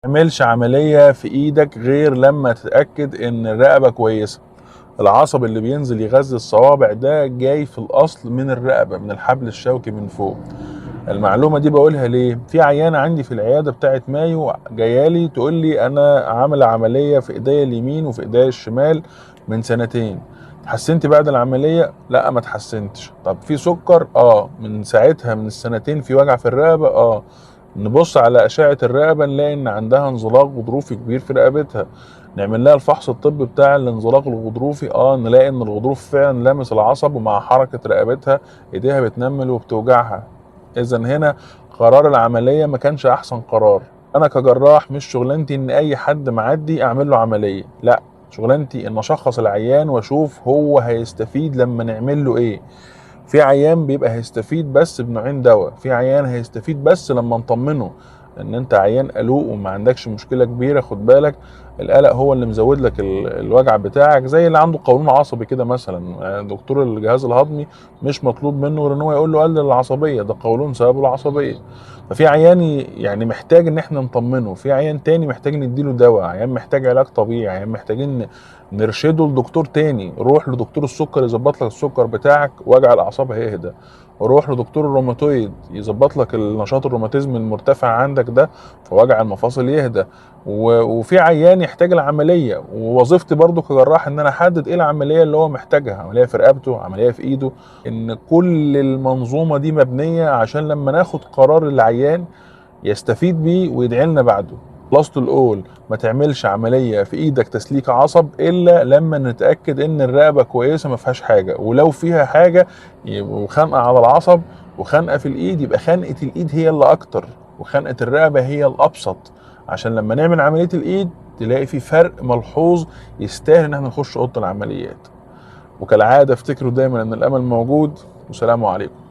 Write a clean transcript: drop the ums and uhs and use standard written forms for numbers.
تعملش عملية في ايدك غير لما تتأكد ان الرقبة كويسة. العصب اللي بينزل يغذي الصوابع ده جاي في الاصل من الرقبة، من الحبل الشوكي من فوق. المعلومة دي بقولها ليه؟ في عيانة عندي في العيادة بتاعت مايو جايالي تقول لي انا عاملة عملية في ايديا اليمين وفي ايديا الشمال من سنتين، اتحسنت بعد العملية؟ لا ما اتحسنتش. طب في سكر؟ من ساعتها من السنتين في وجع في الرقبة. نبص على أشعة الرقبة نلاقي إن عندها انزلاق غضروفي كبير في رقبتها، نعمل لها الفحص الطبي بتاع الانزلاق الغضروفي، نلاقي إن الغضروف فعلا لامس العصب، ومع حركة رقبتها إيديها بتنمل وبتوجعها. إذا هنا قرار العملية ما كانش أحسن قرار. أنا كجراح مش شغلانتي إن أي حد معدي أعمل له عملية، لا، شغلانتي إن أشخص العيان وأشوف هو هيستفيد لما نعمل له إيه. في عيان بيبقى هيستفيد بس بنوعين دواء، في عيان هيستفيد بس لما نطمنه ان انت عيان قلق وما عندكش مشكله كبيره. خد بالك القلق هو اللي مزود لك الوجع بتاعك، زي اللي عنده قولون عصبي كده مثلا. يعني دكتور الجهاز الهضمي مش مطلوب منه غير ان هو يقول له قلل العصبيه، ده قولون سببه العصبيه. ففي عيان يعني محتاج ان احنا نطمنه، في عيان تاني محتاج نديله دواء، عيان محتاج علاج طبيعي، عيان محتاجين نرشده لدكتور تاني. روح لدكتور السكر يظبط لك السكر بتاعك، وجع الاعصاب هيهدى. روح لدكتور الروماتويد يظبط لك النشاط الروماتيزمي المرتفع عندك ده، فوجع المفاصل يهدى. وفي عيان يحتاج العمليه، ووظيفتي برضو كجراح ان انا احدد ايه العمليه اللي هو محتاجها، عمليه في رقبته، عمليه في ايده. ان كل المنظومه دي مبنيه عشان لما ناخد قرار العيان يستفيد بيه ويدعي لنا بعده. خلاصة القول ما تعملش عملية في ايدك تسليك عصب الا لما نتأكد ان الرقبة كويسة ما فيهاش حاجة، ولو فيها حاجة يبقى خنقة على العصب وخنقة في الايد، يبقى خنقة الايد هي اللي اكتر وخنقة الرقبة هي الابسط، عشان لما نعمل عملية الايد تلاقي في فرق ملحوظ يستاهل ان احنا نخش اوضة العمليات. وكالعادة افتكروا دايما ان الامل موجود، وسلام عليكم.